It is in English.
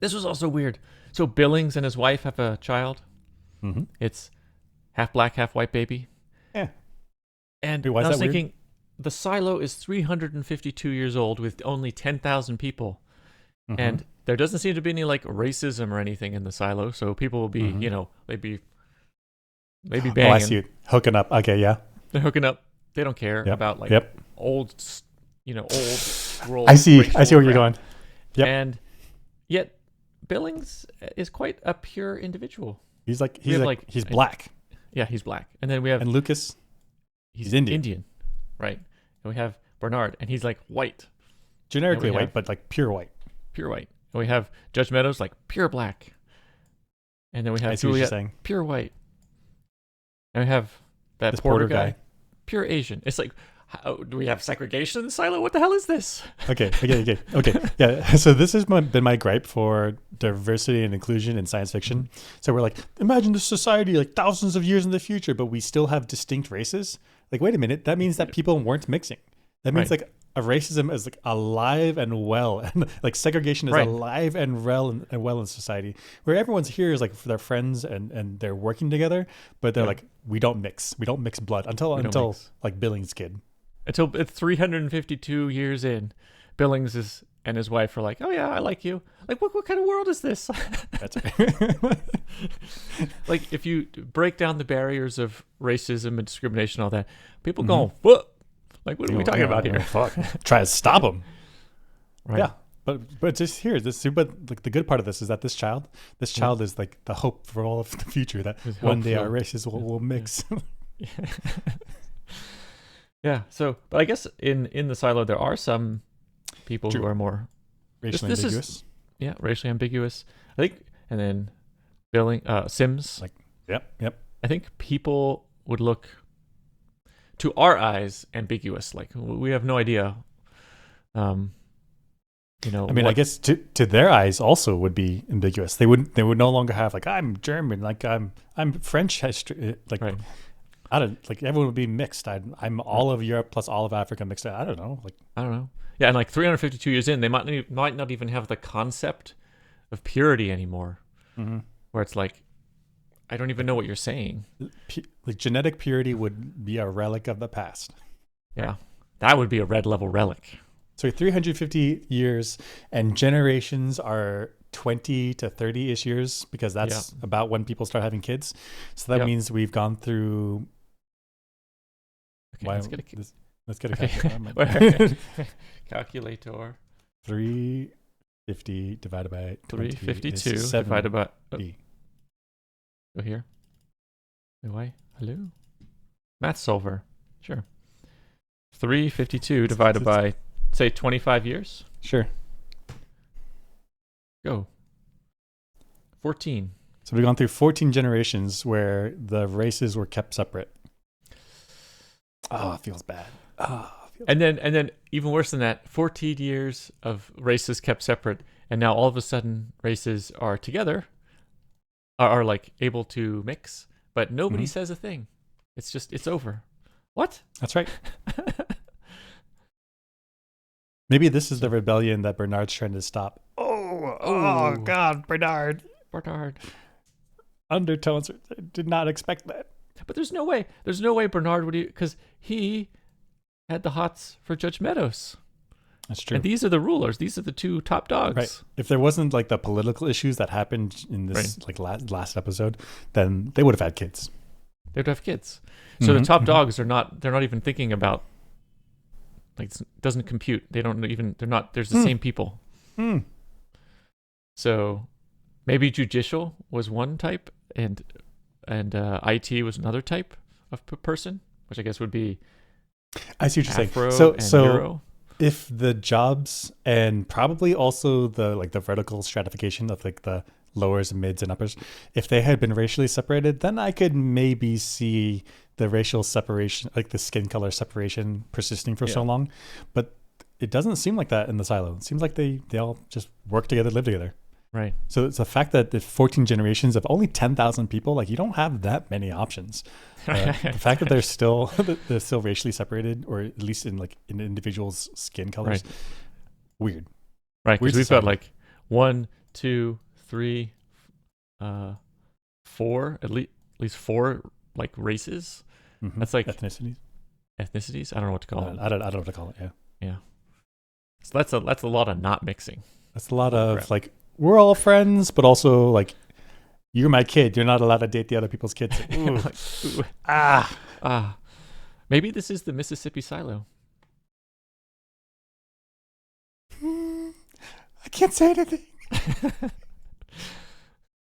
This was also weird. So Billings and his wife have a child. Mm-hmm. It's half black, half white baby. Yeah. And Wait, why is I was that weird? thinking, the silo is 352 years old with only 10,000 people. Mm-hmm. And there doesn't seem to be any like racism or anything in the silo. So people will be, Mm-hmm. they'd be Oh, I banging. see it. Hooking up. Okay, yeah. They're hooking up. They don't care Yep. about like Yep. old world. I see racial where you're crap. going. Yep. And yet Billings is quite a pure individual. He's We have, like- he's black. Yeah, he's black. And then we have And Lucas, he's Indian. right? And we have Bernard, and he's like white, generically And we white, have- but like pure white. pure white. And we have Judge Meadows, like pure black. And then we I have see what you're Juliet, saying. pure white. And we have that This Porter Porter guy. pure Asian. It's like, do we have segregation in the silo? What the hell is this? Okay. Yeah. So this has been my gripe for diversity and inclusion in science fiction. So we're like, imagine this society like thousands of years in the future, but we still have distinct races. Like, wait a minute. That means that people weren't mixing. That means Right. like a racism is like alive and well, and like segregation is Right. alive and well in society, where everyone's here is like for their friends and they're working together, but they're Yeah. like, we don't mix blood We don't until mix. like Billings kid. Until it's 352 years in, Billings and his wife are like, oh yeah, I like you. Like, what kind of world is this? That's right. Like, if you break down the barriers of racism and discrimination, and all that, people Mhm. go, what? Like, what are we talking about Yeah, here? fuck. Try to stop him. Right. Yeah. But just here, but like the good part of this is that this child is like the hope for all of the future, that With one hope day for- our races will mix. Yeah. So, but I guess in the silo there are some people True. who are more Racially this is- ambiguous. racially ambiguous. I think, and then Sims. Like- Yep. I think people would look to our eyes ambiguous. Like, we have no idea. I mean, I guess to their eyes also would be ambiguous. They would no longer have like, I'm German, like I'm French, like Right. I don't, like everyone would be mixed. I'm all of Europe plus all of Africa mixed. I don't know. Like, I don't know. Yeah, and like 352 years in, they might not even have the concept of purity anymore. Where it's like, I don't even know what you're saying. like genetic purity would be a relic of the past. Yeah, that would be a red level relic. So 350 years, and generations are 20 to 30-ish years, because that's about when people start having kids. So that Yep. means we've gone through. Okay, Why- let's get a let's get a Okay. calculator. calculator. 350 divided by 20 352 is divided by. 70. Go here. No way. Hello. Math solver. Sure. 352 divided by, say, 25 years. Sure. Go. 14. So we've gone through 14 generations where the races were kept separate. Oh, it feels bad. And then even worse than that, 14 years of races kept separate, and now all of a sudden races are together, are like able to mix, but nobody Mhm. says a thing. It's over. What? That's right. Maybe this is the rebellion that Bernard's trying to stop. Oh God, Bernard. Bernard. Undertones. I did not expect that. But there's no way Bernard would, because he had the hots for Judge Meadows. That's true. And these are the rulers. These are the two top dogs. Right. If there wasn't like the political issues that happened in this like last episode, then they would have had kids. They'd have kids. So the Mhm, top mhm. dogs they're not even thinking about, like, it doesn't compute. They're not, there's the same people. Hmm. So maybe judicial was one type and IT was another type of person, which I guess would be I see what you're Afro saying. and So Euro. if the jobs and probably also the vertical stratification of like the lowers and mids and uppers, if they had been racially separated, then I could maybe see the racial separation, like the skin color separation, persisting for so long. But it doesn't seem like that in the silo. It seems like they all just work together, live together. Right. So it's the fact that the 14 generations of only 10,000 people, like you don't have that many options. The fact that they're still racially separated, or at least in like in individuals' skin colors, Right. weird. Right, Weird because we've got society. like 1, two, three, four, at least four like races. That's like ethnicities. ethnicities. I don't know what to call them. I don't know what to call it. Yeah, Yeah. So that's a lot of not mixing. that's a lot Holy of crap. like we're all friends, but also like you're my kid. You're not allowed to date the other people's kids. Ooh. Like, ooh. Maybe this is the Mississippi silo. I can't say anything.